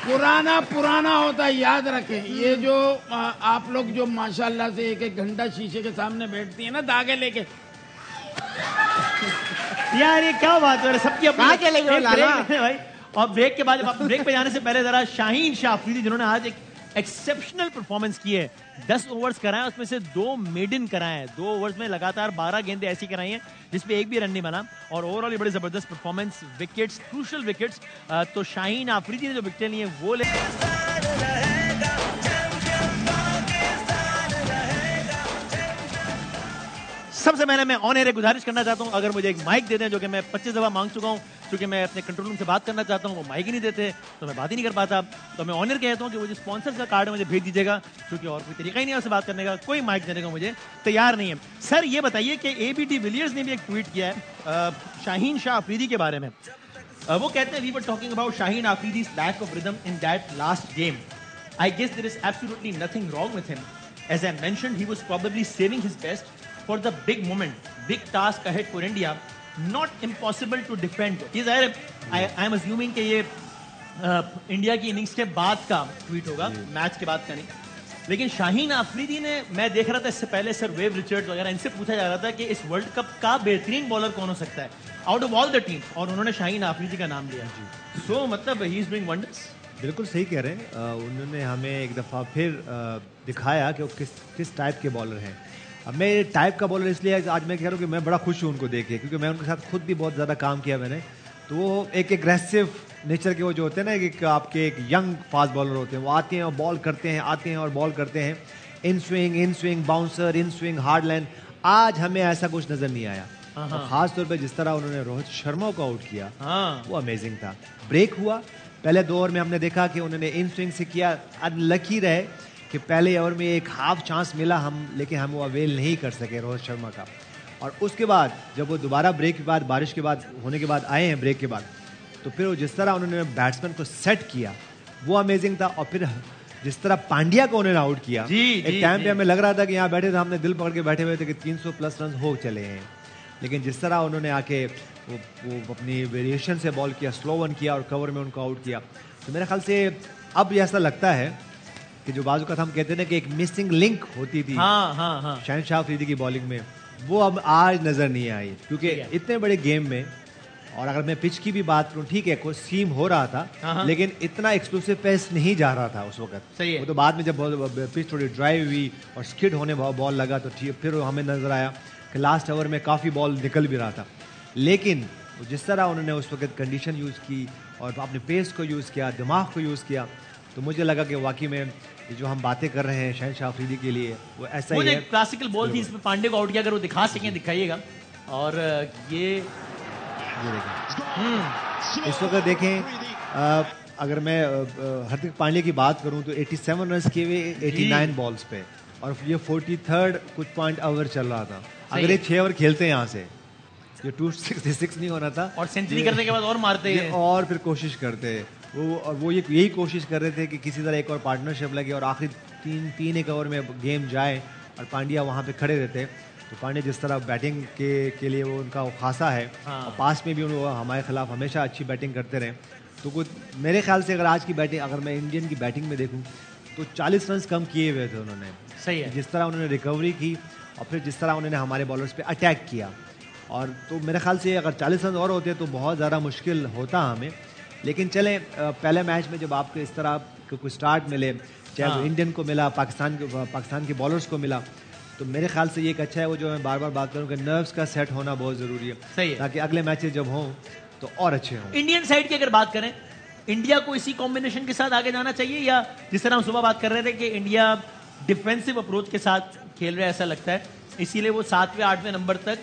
पुराना होता है, याद रखें। ये जो आप लोग जो माशाल्लाह से एक घंटा शीशे के सामने बैठती है ना धागे लेके, यार ये क्या बात है, सबकी अपनी कहाँ चले गए लाला? भाई। और ब्रेक के बाद ब्रेक पे जाने से पहले जरा शाहीन शाह अफरीदी जिन्होंने आज एक एक्सेप्शनल परफॉर्मेंस की है, 10 ओवर्स कराए, उसमें से 2 मेडन कराए हैं। 2 ओवर्स में लगातार 12 गेंदें ऐसी कराई हैं जिसपे एक भी रन नहीं बना, और ओवरऑल ये बड़ी जबरदस्त परफॉर्मेंस, विकेट्स, क्रूशल विकेट्स। तो शाहीन अफरीदी ने जो विकेट ली है वो ले सबसे पहले मैं ऑन एयर गुजारिश करना चाहता हूं, अगर मुझे एक माइक दे दें, जो कि मैं 25 दफा मांग चुका हूं, क्योंकि मैं अपने कंट्रोल रूम से बात करना चाहता हूं, वो माइक ही नहीं देते तो मैं बात ही नहीं कर पाता। तो मैं ऑन एयर कहता हूं कि वो जो स्पॉन्सर का कार्ड है मुझे भेज दीजिएगा, क्योंकि और कोई तरीका ही नहीं है उससे बात करने का, कोई माइक देने का मुझे तैयार नहीं है। सर ये बताइए कि एबी विलियर्स ने भी एक ट्वीट किया है शाहीन शाह अफरीदी के बारे में। वो कहते हैं, we were talking about Shaheen Afridi's lack of rhythm in that last game. I guess there is absolutely nothing wrong with him. As I mentioned, he was probably saving his best for the big moment, big task ahead for India. Not impossible to defend. ये ज़ाहिर है, I am assuming कि ये India की innings के बाद का tweet होगा, मैच के बाद का नहीं। लेकिन शाहीन अफरीदी ने, मैं देख रहा था इससे पहले सर वेव रिचर्ड्स वगैरह, इनसे पूछा जा रहा था कि इस वर्ल्ड कप का बेहतरीन बॉलर कौन हो सकता है out of all the team, और उन्होंने शाहीन अफरीदी का नाम लिया। सो मतलब ही इज डूइंग वंडर्स। बिल्कुल सही कह रहे हैं। उन्होंने हमें एक दफ़ा फिर दिखाया कि वो किस टाइप के बॉलर हैं। अब मैं टाइप का बॉलर इसलिए आज मैं कह रहा हूँ कि मैं बड़ा खुश हूँ उनको देख के, क्योंकि मैं उनके साथ खुद भी बहुत ज़्यादा काम किया मैंने। तो वो एक एग्रेसिव नेचर के वो जो होते हैं ना, कि आपके एक यंग फास्ट बॉलर होते हैं, वो आते हैं और बॉल करते हैं, आते हैं और बॉल करते हैं, in swing bouncer, in swing hard line. आज हमें ऐसा कुछ नज़र नहीं आया। और ख़ास तौर पर जिस तरह उन्होंने रोहित शर्मा को आउट किया, वो अमेजिंग था। ब्रेक हुआ पहले 2 ओवर में, हमने देखा कि उन्होंने इन स्विंग से किया। अनलकी रहे कि पहले ओवर में एक हाफ चांस मिला लेकिन हम वो अवेल नहीं कर सके रोहित शर्मा का। और उसके बाद जब वो दोबारा ब्रेक के बाद, बारिश के बाद होने के बाद आए हैं ब्रेक के बाद, तो फिर वो जिस तरह उन्होंने बैट्समैन को सेट किया वो अमेजिंग था। और फिर जिस तरह पांड्या को उन्होंने आउट किया, एक टाइम पे हमें लग रहा था कि यहाँ बैठे थे, हमने दिल पकड़ के बैठे हुए थे कि 300+ रन हो चले हैं। लेकिन जिस तरह उन्होंने आके वो अपनी वेरिएशन से बॉल किया, स्लो वन किया और कवर में उनको आउट किया, तो मेरे ख्याल से अब ऐसा लगता है कि जो बाजू का हम कहते हैं ना कि एक मिसिंग लिंक होती थी शाहीन शाह अफरीदी की बॉलिंग में, वो अब आज नज़र नहीं आई। क्योंकि इतने बड़े गेम में, और अगर मैं पिच की भी बात करूँ, ठीक है कोई सीम हो रहा था, लेकिन इतना एक्सप्लोसिव पेस नहीं जा रहा था उस वक्त। वो तो बाद में जब पिच थोड़ी ड्राई हुई और स्किड होने बॉल लगा, तो ठीक फिर हमें नजर आया कि लास्ट ओवर में काफ़ी बॉल निकल भी रहा था। लेकिन जिस तरह उन्होंने उस वक्त कंडीशन यूज़ की और अपने पेस को यूज़ किया, दिमाग को यूज़ किया, तो मुझे लगा कि वाकई में जो हम बातें कर रहे हैं शाहीन शाह अफरीदी के लिए, वो ऐसा ही है। क्लासिकल बॉल थी, इसमें पांडे को आउट किया, अगर वो दिखा सकें दिखाइएगा। और ये देखें इस वक्त देखें, अगर मैं हार्दिक पांड्या की बात करूं तो 87 रन किए हुए 89 बॉल्स पे, और ये 43rd कुछ पॉइंट ओवर चल रहा था। अगर ये 6 ओवर खेलते हैं यहाँ से, ये 266 नहीं होना था, और सेंचुरी करने के बाद और मारते हैं और फिर कोशिश करते हैं वो यही कोशिश कर रहे थे कि किसी तरह एक और पार्टनरशिप लगे और आखिरी 3 ओवर में गेम जाए और पांड्या वहाँ पे खड़े रहते। तो पांड्या जिस तरह बैटिंग के लिए वो उनका खासा है, और पास में भी वो हमारे खिलाफ हमेशा अच्छी बैटिंग करते रहे। तो कुछ मेरे ख्याल से अगर आज की बैटिंग, अगर मैं इंडियन की बैटिंग में देखूँ तो 40 रन कम किए हुए थे उन्होंने। सही है। जिस तरह उन्होंने रिकवरी की और फिर जिस तरह उन्होंने हमारे बॉलर्स पे अटैक किया, और तो मेरे ख्याल से अगर 40 रन और होते तो बहुत ज़्यादा मुश्किल होता हमें। लेकिन चलें, पहले मैच में जब आपको इस तरह कोई स्टार्ट मिले, चाहे वो इंडियन को मिला, पाकिस्तान के बॉलर्स को मिला, तो मेरे ख्याल से ये एक अच्छा है। वो जो मैं बार बार बात करूँ कि नर्व्स का सेट होना बहुत ज़रूरी है, सही है, ताकि अगले मैचेस जब हों तो और अच्छे हों। इंडियन साइड की अगर बात करें, इंडिया को इसी कॉम्बिनेशन के साथ आगे जाना चाहिए, या जिस तरह हम सुबह बात कर रहे थे कि इंडिया डिफेंसिव अप्रोच के साथ खेल रहा है, ऐसा लगता है, इसीलिए वो 7वें 8वें नंबर तक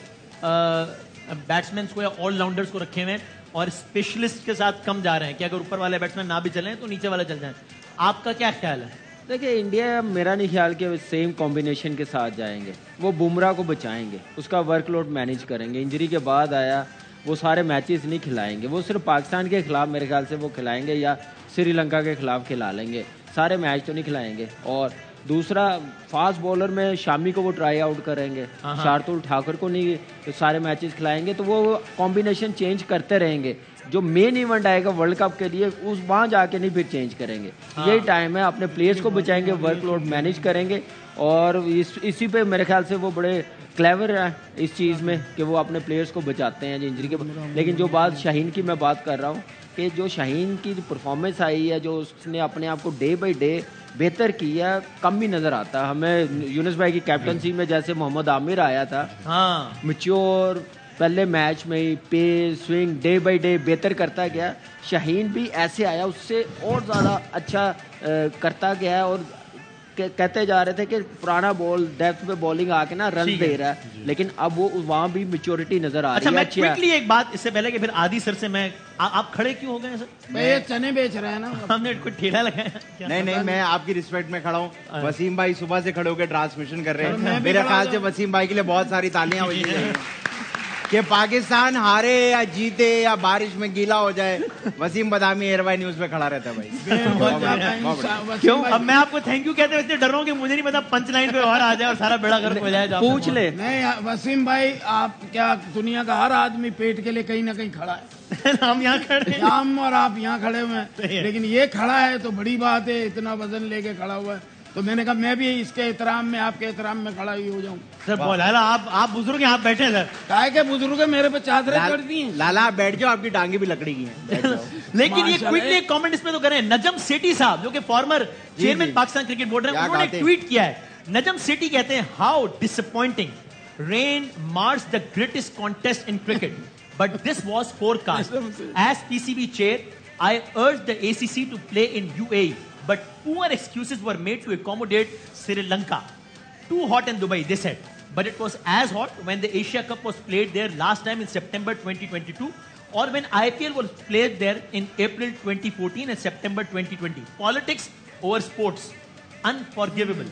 बैट्समैन को या ऑलराउंडर्स को रखे हुए और स्पेशलिस्ट के साथ कम जा रहे हैं कि अगर ऊपर वाले बैट्समैन ना भी चलें तो नीचे वाले चल जाएं। आपका क्या ख्याल है? देखिए, इंडिया मेरा नहीं ख्याल कि सेम कॉम्बिनेशन के साथ जाएंगे। वो बुमराह को बचाएंगे, उसका वर्कलोड मैनेज करेंगे। इंजरी के बाद आया वो सारे मैचेस नहीं खिलाएंगे। वो सिर्फ पाकिस्तान के खिलाफ मेरे ख्याल से वो खिलाएंगे या श्रीलंका के खिलाफ खिला लेंगे, सारे मैच तो नहीं खिलाएंगे। और दूसरा फास्ट बॉलर में शामी को वो ट्राई आउट करेंगे, शार्दुल ठाकुर को नहीं तो सारे मैचेस खिलाएंगे, तो वो कॉम्बिनेशन चेंज करते रहेंगे। जो मेन इवेंट आएगा वर्ल्ड कप के लिए उस वहाँ जाके नहीं फिर चेंज करेंगे। यही टाइम है, अपने प्लेयर्स को बचाएंगे, वर्कलोड मैनेज करेंगे और इसी पे मेरे ख्याल से वो बड़े क्लेवर है इस चीज़ में कि वो अपने प्लेयर्स को बचाते हैं इंजरी के। लेकिन जो बात शाहीन की मैं बात कर रहा हूँ कि जो शाहीन की परफॉर्मेंस आई है, जो उसने अपने आप को डे बाई डे बेहतर किया, कम ही नज़र आता है हमें। यूनुस भाई की कैप्टनसी में जैसे मोहम्मद आमिर आया था, मैच्योर पहले मैच में ही pace swing day by day बेहतर करता गया, शाहीन भी ऐसे आया उससे और ज़्यादा अच्छा करता गया। और कहते जा रहे थे कि पुराना बॉल डेप्थ पे बॉलिंग आके ना रन दे रहा है, लेकिन अब वो वहाँ भी मैच्योरिटी नजर आ रही है। मैं क्विकली एक बात इससे पहले कि फिर आदि सर से मैं आप खड़े क्यों हो गए सर? मैं चने बेच रहा है ना, हमने कोई ठेला लगाया? नहीं, मैं आपकी रिस्पेक्ट में खड़ा हूँ। वसीम भाई सुबह से खड़े होकर ट्रांसमिशन कर रहे हैं। मेरे ख्याल से वसीम भाई के लिए बहुत सारी तालियां बजी हैं कि पाकिस्तान हारे या जीते या बारिश में गीला हो जाए, वसीम बदामी एयरवाई न्यूज पे खड़ा रहता है भाई। क्यों? अब मैं आपको थैंक यू कहते हुए डर रहा हूँ कि मुझे नहीं पता पंच लाइन पे और आ जाए और सारा बेड़ा गर्क हो जाए। पूछ ले। नहीं वसीम भाई, आप क्या दुनिया का हर आदमी पेट के लिए कहीं ना कहीं खड़ा है। हम यहाँ खड़े हैं, हम और आप यहाँ खड़े हुए हैं, लेकिन ये खड़ा है तो बड़ी बात है, इतना वजन लेके खड़ा हुआ है। तो मैंने कहा मैं भी इसके एहतराम में, आपके एहतराम में खड़ा ही हो जाऊं। सर लाला आप बुजुर्ग हैं, आप बैठे हैं सर। काहे के बुजुर्ग है, मेरे पे चादरें कर दी हैं। लाला आप बैठ जाओ, आपकी टांगे भी लकड़ी की हैं। लेकिन ये क्विकली एक कमेंट इसमें तो करें। नजम सेठी साहब जो कि former chairman Pakistan cricket board है, उन्होंने ट्वीट किया है। नजम सेठी कहते हैं, how disappointing rain mars the greatest contest in cricket, but this was forecast. As PCB chair I urge the ACC to play in UAE, but poor excuses were made to accommodate Sri Lanka. Too hot in Dubai, they said. But it was as hot when the Asia Cup was played there last time in September 2022, or when IPL was played there in April 2014 and September 2020. Politics over sports. Unforgivable.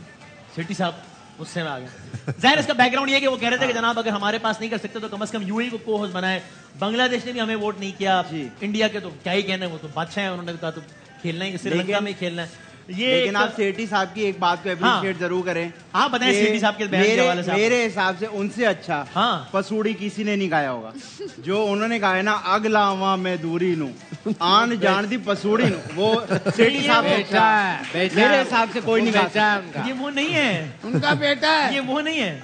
Sethi साहब गुस्से में आ गए। जाहिर इसका background ये है कि वो कह रहे थे कि जनाब अगर हमारे पास नहीं कर सकते तो कम से कम यूएई को को-होस्ट बनाए। बांग्लादेश ने भी हमें वोट नहीं किया, इंडिया के तो क्या ही कहना है, वो तो बादशाह है, उन्होंने कहा तो खेलना है, श्रीलंका में खेलना है। लेकिन आप सेठी साहब की एक बात को अप्रिशिएट जरूर करें। आप बताएं सेठी साहब के बयान के हवाले से। मेरे हिसाब से उनसे अच्छा पसूड़ी किसी ने नहीं गाया होगा। जो उन्होंने गाया ना, अगलावा में दूरी नू आन जान दी पसूड़ी नू, वो सेठी साहब मेरे हिसाब से कोई नहीं गाया। ये वो नहीं है, उनका बेटा है। ये वो नहीं है।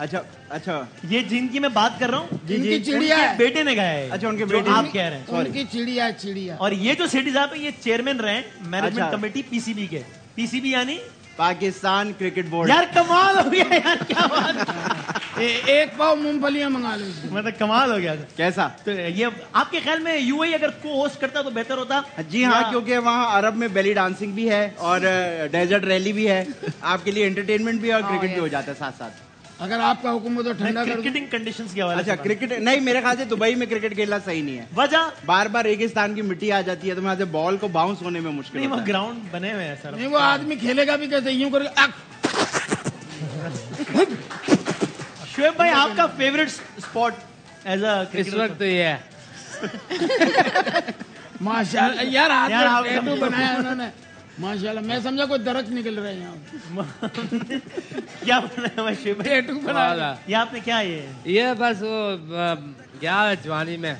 अच्छा ये जिनकी मैं बात कर रहा हूँ, जिनकी चिड़िया है, बेटे ने गाया है। अच्छा, उनके बेटे आप कह रहे हैं उनकी चिड़िया। और ये जो सेठी साहब है, ये चेयरमैन रहे मैनेजमेंट कमेटी पीसीबी के। पीसीबी यानी पाकिस्तान क्रिकेट बोर्ड। यार कमाल हो गया यार, क्या बात। एक पाव मूंगफलियां मंगा लो। मतलब कमाल हो गया। कैसा? तो ये आपके ख्याल में यूएई अगर को होस्ट करता तो बेहतर होता? जी हाँ, क्योंकि वहाँ अरब में बेली डांसिंग भी है और डेजर्ट रैली भी है, आपके लिए एंटरटेनमेंट भी और क्रिकेट भी हो जाता है साथ साथ। अगर आपका हुक्म हो तो ठंडा कर। क्रिकेटिंग कंडीशंस के हवाले। अच्छा, क्रिकेट नहीं, मेरे ख्याल से दुबई में क्रिकेट खेलना सही नहीं है। वजह बार बार रेगिस्तान की मिट्टी आ जाती है, तो वहाँ से बॉल को बाउंस होने में मुश्किल नहीं, वो ग्राउंड बने हुए हैं सर। नहीं, वो आदमी खेलेगा भी कैसे, यूं करके। शुएब भाई, आपका फेवरेट स्पॉट एज अ इस वक्त तो ये है। माशाल्लाह यार, हाथ में टैटू बनाया उन्होंने, माशाल्लाह। मैं समझा कोई दरख्त निकल रहा है यहाँ। क्या बनाया हुआ शुएब भाई? टैटू बनाया। ये आपने क्या ये बस वो गया जवानी में,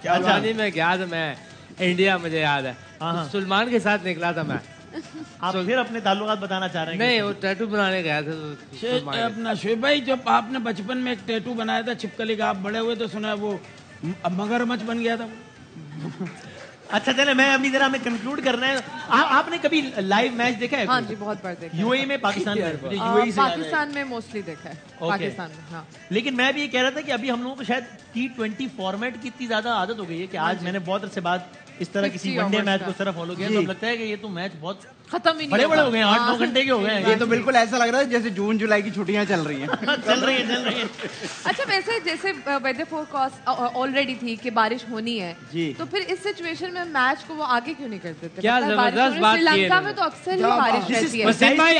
जवानी में गया था मैं इंडिया, मुझे याद है सलमान के साथ निकला था मैं। आप फिर अपने ताल्लुकात बताना चाह रहे हैं? नहीं, वो टैटू बनाने गया था। अपना शुएब भाई, जब आपने बचपन में एक टैटू बनाया था छिपकली का, आप बड़े हुए तो सुना वो मगरमच्छ बन गया था। अच्छा चले, मैं अभी जरा हमें कंक्लूड करना है। आपने कभी लाइव मैच देखा है? हाँ जी, बहुत बार देखा। यूएई में, पाकिस्तान में? पाकिस्तान में मोस्टली देखा है। पाकिस्तान में, हाँ। लेकिन मैं भी ये कह रहा था कि अभी हम लोगों को शायद T20 फॉर्मेट की इतनी ज्यादा आदत हो गई है कि आज मैंने बहुत अरसे बाद इस तरह किसी वनडे मैच को तरह फॉलो किया, तो अब लगता है कि ये तो मैच बहुत खत्म ही नहीं बड़े हो गए हैं, 8-9 घंटे के हो गए हैं। ये तो बिल्कुल ऐसा लग रहा है जैसे जून जुलाई की छुट्टियां चल रही हैं। चल रही है। अच्छा, वैसे जैसे वेदर फोरकास्ट ऑलरेडी थी कि बारिश होनी है जी, तो फिर इस सिचुएशन में मैच को वो आगे क्यों नहीं कर देते? क्या जबरदस्त बात की है श्रीलंका में तो अक्सर ही बारिश रहती है। वसीम भाई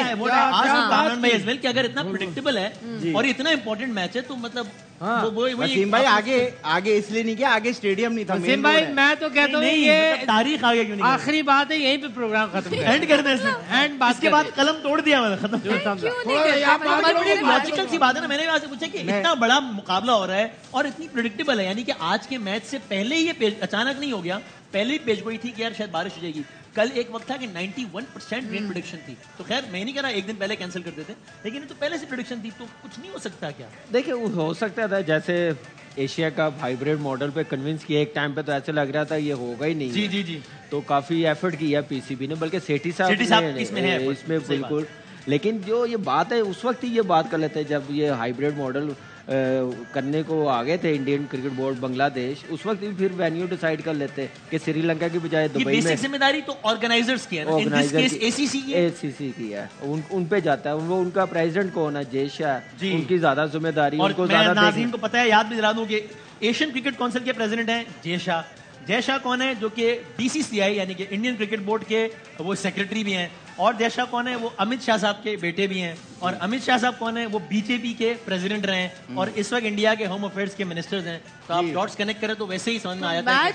एज वेल कि अगर इतना प्रेडिक्टेबल है और इतना इंपॉर्टेंट मैच है तो मतलब वसीम भाई आगे इसलिए नहीं किया, आगे स्टेडियम नहीं था। वसीम भाई मैं तो कहता हूँ ये तारीख आगे क्यों नहीं, आखिरी बात है, यहीं पे प्रोग्राम खत्म एंड कर दे एंड इसके बाद कलम तोड़ दिया मैंने, खत्म। लॉजिकल सी बात है ना, मैंने आपसे पूछा कि इतना बड़ा मुकाबला हो रहा है और इतनी प्रेडिक्टेबल है, यानी कि आज के मैच से पहले ही ये पेज अचानक नहीं हो गया, पहले ही पेज गोई थी कि यार शायद बारिश हो जाएगी। कल एक वक्त था कि 91% रेन प्रेडिक्शन थी, तो खैर मैं नहीं कह रहा एक दिन पहले कैंसिल कर देते, लेकिन ये तो पहले से प्रेडिक्शन थी, तो कुछ नहीं हो सकता क्या? देखिए हो सकता था, जैसे एशिया का हाइब्रिड मॉडल पे कन्विंस किया एक टाइम पे, तो ऐसे लग रहा था ये होगा ही नहीं। जी तो काफी एफर्ट किया पीसीबी ने, बल्कि सेठी साहब इसमें बिल्कुल। लेकिन जो ये बात है उस वक्त ही ये बात कर लेते हैं जब ये हाइब्रिड मॉडल करने को आ गए थे इंडियन क्रिकेट बोर्ड बांग्लादेश, उस वक्त ही फिर वेन्यू डिसाइड कर लेते कि श्रीलंका की बजाय दुबई में। जिम्मेदारी तो ऑर्गेनाइजर्स की है, इन दिस केस एसीसी की है, उन पे जाता है। वो उनका प्रेसिडेंट कौन है, जय शाह, उनकी ज्यादा जिम्मेदारी, उनको ज्यादा। नाज़रीन को पता है, याद भी दिला दूं कि एशियन क्रिकेट काउंसिल के प्रेसिडेंट हैं जय शाह। जय शाह कौन है? जो कि बीसीसीआई यानी कि इंडियन क्रिकेट बोर्ड के वो सेक्रेटरी भी हैं। और जय शाह कौन है? वो अमित शाह साहब के बेटे भी हैं। और अमित शाह साहब कौन है? वो बीजेपी के प्रेसिडेंट रहे हैं और इस वक्त इंडिया के होम अफेयर्स के मिनिस्टर्स हैं। तो आप डॉट्स कनेक्ट करें तो वैसे ही समझ में आया था।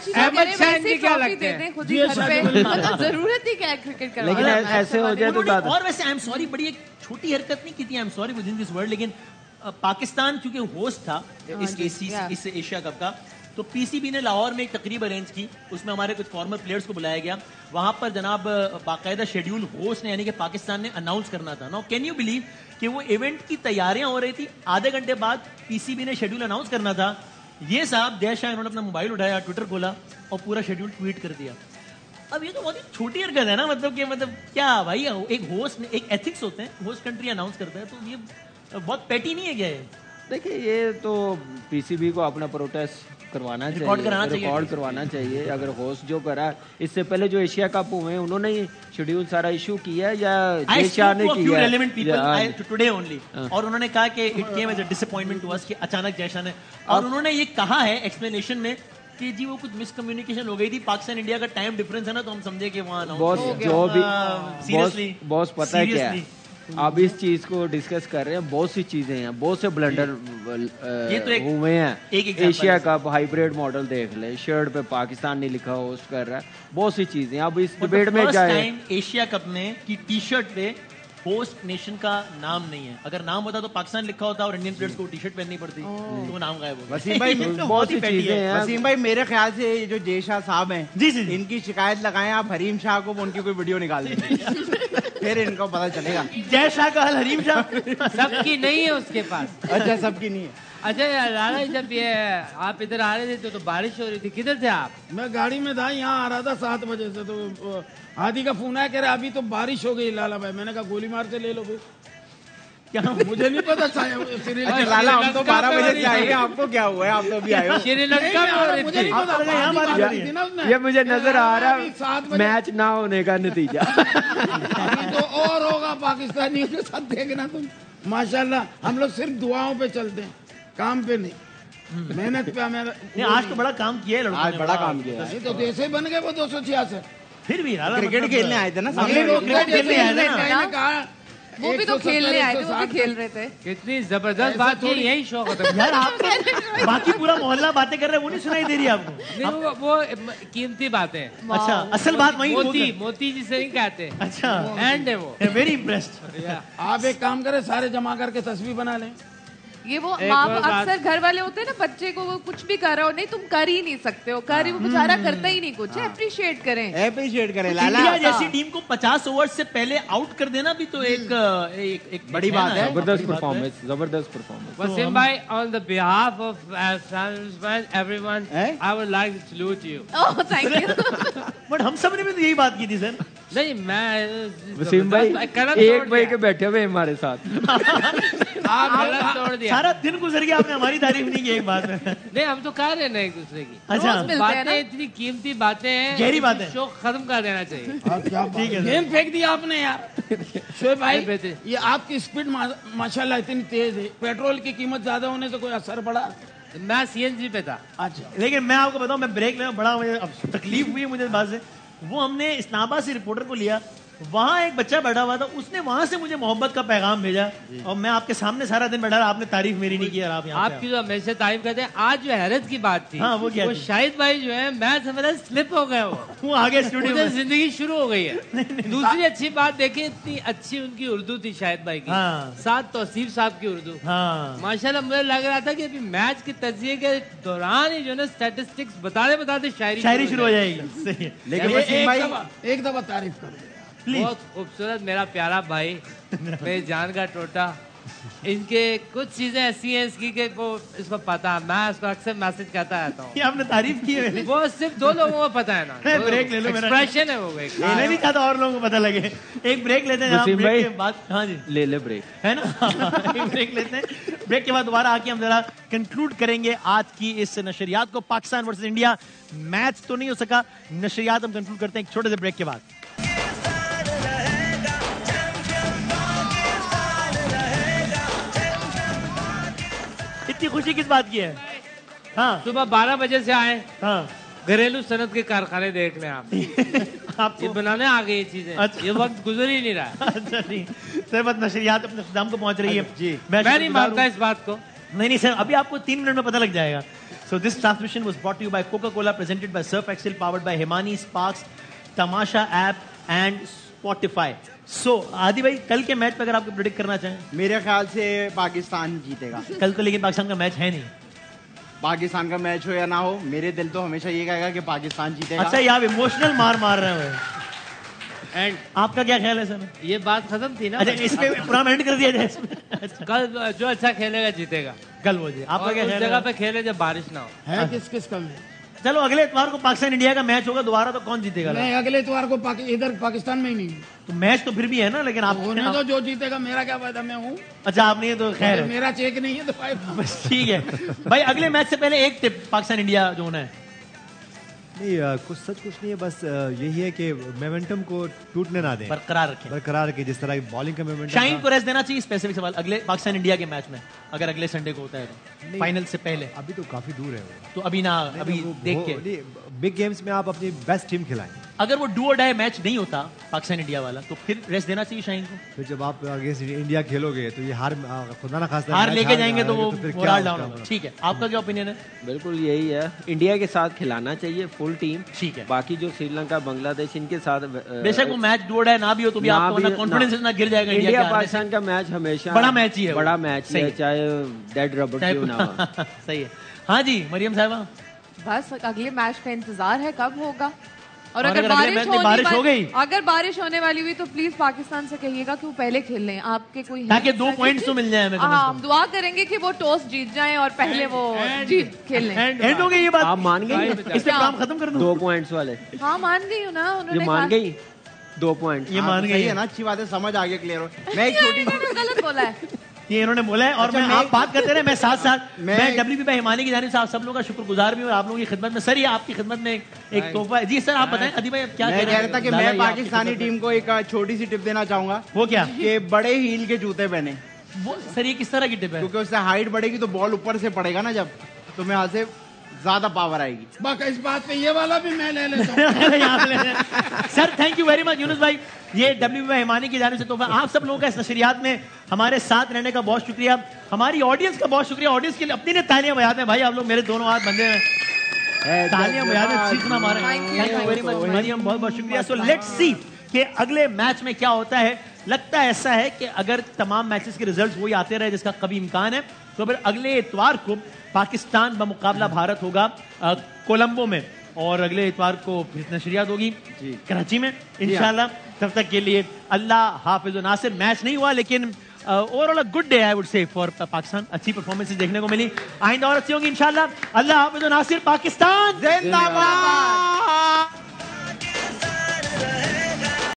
जरूरत ही क्या है क्रिकेट का? लेकिन ऐसे हो जाए तो और वैसे आई एम सॉरी, बड़ी एक छोटी हरकत नहीं की थी, I am sorry with in this word, लेकिन पाकिस्तान क्योंकि होस्ट था इस एशिया कप का, तो पीसीबी ने लाहौर में एक तकरीब अरेंज की, उसमें हमारे कुछ फॉर्मर प्लेयर्स को बुलाया गया। वहां पर जनाब बाकायदा शेड्यूल होस्ट ने यानी कि पाकिस्तान ने अनाउंस करना था। नाउ कैन यू बिलीव कि वो इवेंट की तैयारियां हो रही थी, आधे घंटे बाद पीसीबी ने शेड्यूल अनाउंस करना था, ये साहब जय शाह इन्होंने अपना मोबाइल उठाया, ट्विटर खोला और पूरा शेड्यूल ट्वीट कर दिया। अब ये तो बहुत ही छोटी हरकत है ना, मतलब क्या भाई, एक होस्ट ने, एक एथिक्स होते हैं, होस्ट कंट्री अनाउंस करता है, तो ये बहुत पेटी नहीं है क्या है? देखिए ये तो पीसीबी को अपना प्रोटेस्ट करवाना चाहिए, रिकॉर्ड करवाना चाहिए। अगर होस्ट जो करा, इससे पहले जो एशिया कप हुए हैं उन्होंने शेड्यूल सारा इशू किया या जय शाह ने किया टुडे ओनली, और उन्होंने कहा कि it came as a disappointment to us कि अचानक जय शाह ने, और उन्होंने ये कहा है एक्सप्लेनेशन में कि जी वो कुछ मिसकम्युनिकेशन हो गई थी, पाकिस्तान इंडिया का टाइम डिफरेंस है ना, तो हम समझे कि वहाँ सीरियसली बॉस पता है क्या है, आप इस चीज को डिस्कस कर रहे हैं, बहुत सी चीजें हैं, बहुत से ब्लंडर हुए हैं। एशिया कप हाइब्रिड मॉडल देख ले, शर्ट पे पाकिस्तान नहीं लिखा, होस्ट कर रहा है, बहुत सी चीजें। अब इस डिबेट में जाए, एशिया कप में की टी शर्ट पे होस्ट नेशन का नाम नहीं है, अगर नाम होता तो पाकिस्तान लिखा होता और इंडियन प्लेयर्स को टी शर्ट पहननी पड़ती, तो वो नाम गायब हो गया। वसीम भाई बहुत सी चीजें हैं। वसीम भाई मेरे ख्याल से ये जो जय शाह साहब हैं, जी इनकी शिकायत लगाएं आप हरीम शाह को, उनकी कोई वीडियो निकाल दें फिर इनको पता चलेगा। जय शाह का हल हरीम शाह सबकी नहीं है उसके पास। अच्छा, सबकी नहीं है। अच्छा लाला, जब ये आप इधर आ रहे थे तो बारिश हो रही थी, किधर थे आप? मैं गाड़ी में था, यहाँ आ रहा था 7 बजे से, तो हादी का फोन आया, कह रहे अभी तो बारिश हो गई लाला भाई। मैंने कहा गोली मार से ले लो फिर। क्या मुझे नहीं पता था। लाला हम तो 12 बजे से आएंगे, आपको क्या हुआ है, आप तो अभी आए हो। श्रीलंका में मुझे नहीं पता, ये मुझे नजर आ रहा मैच ना होने का नतीजा। तो और होगा पाकिस्तानियों के साथ, देखना तुम। माशाल्लाह हम लोग सिर्फ दुआओं पे चलते हैं, काम पे नहीं, मेहनत पे। हमें आज तो बड़ा काम किया है, आज बड़ा काम किया है। तो जैसे ही बन गए वो 266, फिर भी क्रिकेट खेलने आए थे ना, कहा वो भी तो खेलने आए थे, वो भी खेल रहे थे। कितनी जबरदस्त बात है, यही शौक होता है यार। आप बाकी पूरा मोहल्ला बातें कर रहे हैं, वो नहीं सुनाई दे रही आपको? वो कीमती बातें। अच्छा, असल बात वही मोती जी से नहीं कहते। अच्छा, एंड है वो। Very impressed. आप एक काम करें, सारे जमा करके तस्वीर बना लें। ये वो अक्सर घर वाले होते हैं ना, बच्चे को वो कुछ भी कर रहा हो, नहीं तुम कर ही नहीं सकते हो, कर ही वो बेचारा करता ही नहीं कुछ। अप्रिशिएट करें, अप्रिशिएट करें। लाला इंडिया जैसी टीम को 50 ओवर से पहले आउट कर देना भी तो एक बड़ी बात है। जबरदस्त परफॉर्मेंस, जबरदस्त परफॉर्मेंस। वसीम भाई, on the behalf of everyone, I would like to salute you. Oh thank you. But हम सब ने भी तो यही बात की थी सर। नहीं मैं वसीम भाई कलम एक भाई के बैठे हुए हमारे साथ कलम तोड़ दिया। सारा दिन गुजर गया, आपने हमारी तारीफ नहीं की एक बात में। नहीं हम तो कह रहे हैं ना एक दूसरे की। अच्छा, रोज मिलते हैं ना। बातें इतनी कीमती बातें हैं, गहरी बातें। शो खत्म कर देना चाहिए। ठीक है, गेम फेंक दिया आपने यार। शोएब भाई बेहतरीन। ये आपकी स्पीड माशाल्लाह इतनी तेज है, पेट्रोल की कीमत ज्यादा होने से कोई असर पड़ा? मैं सीएनजी पे था। अच्छा, लेकिन मैं आपको बताऊं, मैं ब्रेक ले बड़ा मुझे अब तकलीफ हुई मुझे इस बात से। वो हमने इस्लामाबाद से रिपोर्टर को लिया, वहां एक बच्चा बैठा हुआ था, उसने वहां से मुझे मोहब्बत का पैगाम भेजा, और मैं आपके सामने सारा दिन बैठा रहा, आपने तारीफ मेरी नहीं की और आप यहाँ पे आपकी जो हमेशा तारीफ करते हैं, आज जो हैरत की बात थी, हाँ, वो क्या थी? शाहिद भाई जो है मैं समझा स्लिप हो गए, वो आगे स्टूडियो उधर में। जिंदगी शुरू हो गई है। दूसरी अच्छी बात देखिए, इतनी अच्छी उनकी उर्दू थी शाहिद भाई की, हाँ। साथ तौसीफ साहब की उर्दू, हाँ, माशाल्लाह मुझे लग रहा था कि अभी मैच के तजिए के दौरान ही जो है स्टैटिस्टिक्स बताते बताते शायरी शुरू हो जाएगी। सही है। लेकिन वसीम भाई एक दफा तारीफ कर दे। बहुत खूबसूरत मेरा प्यारा भाई, मेरी जान का टोटा। इनके कुछ चीजें ऐसी हैं इसकी कि वो इसको पता है, मैं इसको अक्सर मैसेज करता रहता हूँ। ये आपने तारीफ की है। वो सिर्फ दो लोगों को पता है ना, ब्रेक ले लो मेरा। एक्सप्रेशन है वो एक। मैं भी चाहता और लोगों को पता लगे। एक ब्रेक लेते हैं जनाब, वसीम ब्रेक भाई। के बाद। हाँ जी, ले ब्रेक है ना। एक ब्रेक लेते हैं, ब्रेक के बाद दोबारा आके हम जरा कंक्लूड करेंगे आज की इस नशरियात को। पाकिस्तान वर्सेस इंडिया मैच तो नहीं हो सका, नशरियात हम कंक्लूड करते हैं एक छोटे से ब्रेक के बाद। इतनी खुशी किस बात की है? हाँ सुबह 12 बजे से आए, हाँ, घरेलू सनत के कारखाने देख लें आप। आपको ये बनाने आ गई ये चीजें, अच्छा। ये वक्त गुजर ही नहीं रहा है। अच्छा नहीं सर, बस नशरियात अपने खुदाम को पहुंच रही है जी। मैं नहीं शुक्रगुजार मानता हूं। इस बात को। नहीं सर, अभी आपको 3 मिनट में पता लग जाएगा। So this transmission was brought you by Coca Cola, presented by Surf Excel, powered by Himani sparks, Tamasha app and Spotify. So Adi भाई, कल के मैच पे अगर आपको प्रेडिक्ट करना चाहें? मेरे ख्याल से पाकिस्तान जीतेगा। कल तो लेकिन पाकिस्तान का मैच है नहीं। पाकिस्तान का मैच हो या ना हो, मेरे दिल तो हमेशा ये कहेगा कि पाकिस्तान जीतेगा। अच्छा, ये आप इमोशनल मार रहे हो। एंड आपका क्या ख्याल है सर? ये बात खत्म थी ना। अच्छा, इस पे पूरा एंड कर दिया जाए इसमें। अच्छा, कल जो अच्छा खेलेगा जीतेगा। कल वो जी आपका और क्या उस ख्याल जगह है? पे खेले जब बारिश ना हो। है किस किस का मैच? चलो अगले इतवार को पाकिस्तान इंडिया का मैच होगा दोबारा, तो कौन जीतेगा? मैं अगले इतवार को इधर पाकिस्तान में ही नहीं हूँ। तो मैच तो फिर भी है ना, लेकिन आप होने तो जो जीतेगा, मेरा क्या फायदा, मैं हूँ। अच्छा, आपने ये तो खैर है। मेरा चेक नहीं है तो फायदा। बस ठीक है भाई। अगले मैच से पहले एक टिप, पाकिस्तान इंडिया जो होना है। नहीं कुछ नहीं है, बस यही है कि मोमेंटम को टूटने ना दें, बरकरार रखें। बरकरार रखें। जिस तरह की बॉलिंग का मोमेंटम शाइन को रेस्ट देना चाहिए। स्पेसिफिक सवाल, अगले पाकिस्तान इंडिया के मैच में अगर अगले संडे को होता है तो फाइनल से पहले, अभी तो काफी दूर है वो। तो अभी ना, अभी देख के बिग गेम्स में आप अपनी बेस्ट टीम खिलाएं। अगर वो डू और डाई मैच नहीं होता पाकिस्तान इंडिया वाला, तो फिर रेस्ट देना चाहिए शाइन को। फिर जब आप अगेंस्ट इंडिया खेलोगे तो ये हार खुदा ना खास्ता हार मैच लेके जाएंगे तो वो फिर क्या मोरल होगा? डाउन होगा। ठीक है, आपका क्या ओपिनियन है? बिल्कुल यही है, इंडिया के साथ खिलाना चाहिए फुल टीम। ठीक है, बाकी जो श्रीलंका बांग्लादेश इनके साथ बेशक वो मैच डू और डाई ना भी हो तो भी आपको कॉन्फिडेंस इतना गिर जाएगा। इंडिया पाकिस्तान का मैच हमेशा बड़ा मैच ही है, बड़ा मैच है, चाहे डेड रबर क्यों ना हो। सही है। हाँ जी मरियम साहिबा, बस अगले मैच का इंतजार है कब होगा। और और अगर अगर अगले मैच में बारिश हो गई, अगर बारिश होने वाली हुई तो प्लीज पाकिस्तान से कहिएगा कि वो पहले खेल लें। आपके कोई ताकि 2 पॉइंट्स तो मिल जाए हमें। हाँ, हम दुआ करेंगे कि वो टॉस जीत जाएं और पहले वो जीत खेल लें। एंड हो गई ये बात? आप मान गई? इस पे काम खत्म कर दूं? 2 पॉइंट्स वाले हाँ मान गई हूँ ना, उन्होंने ये मान गई 2 पॉइंट। ये मान गई है ना, अच्छी बात है, समझ आ गया, क्लियर हो। मैं एक छोटी गलत बोला है। ये इन्होंने बोला है। और अच्छा, मैं आप बात करते रहे, मैं साथ साथ मैं WB भाई हिमानी की जानिब से आप सब लोगों का शुक्रगुजार भी हूँ। आप लोगों की खिदमत में सर, ये आपकी खिदमत में एक तोहफा है। जी सर, आप बताएं अदी भाई अब क्या मैं कह रहा था कि दादा, मैं ये आपकी पाकिस्तानी खिदमत में। टीम को एक छोटी सी टिप देना चाहूंगा। वो क्या? कि बड़े हील के जूते पहने, वो सर ये किस तरह की टिप है? क्योंकि उससे हाइट बढ़ेगी तो बॉल ऊपर से पड़ेगा ना, जब तो मैं यहाँ से ज्यादा पावर आएगी। बाकी इस बात पे ये वाला भी मैं ले लेता हूँ। यहाँ पे ले। Sir thank you very much Yunus भाई, ये WB भाई हिमानी की जानिब से तोहफा। आप सब लोगों का इस नशरियात में हमारे साथ रहने का बहुत शुक्रिया। हमारी ऑडियंस का बहुत शुक्रिया। ऑडियंस के लिए अपनी ने तालियां बजाते हैं भाई। आप लोग मेरे दोनों हाथ बंधे हैं, तालियां बजाते हैं, चीखना मारे। Thank you very much Mariam, बहुत बहुत शुक्रिया। सो लेट्स सी कि अगले मैच में क्या होता है। लगता है ऐसा है कि अगर तमाम मैचेस के रिजल्ट्स वही आते रहे जिसका कभी इम्कान है, तो फिर अगले इतवार को पाकिस्तान बमुकाबला भारत होगा कोलंबो में, और अगले इतवार को नशरियात होगी कराची में इंशाल्लाह। तब तक के लिए अल्लाह हाफिज व नासिर। मैच नहीं हुआ लेकिन overall a good day I would say for Pakistan. अच्छी परफॉर्मेंसेस देखने को मिली, आइंदा और अच्छी होंगी इंशाल्लाह। अल्लाह हाफिज व नासिर। पाकिस्तान जिंदाबाद।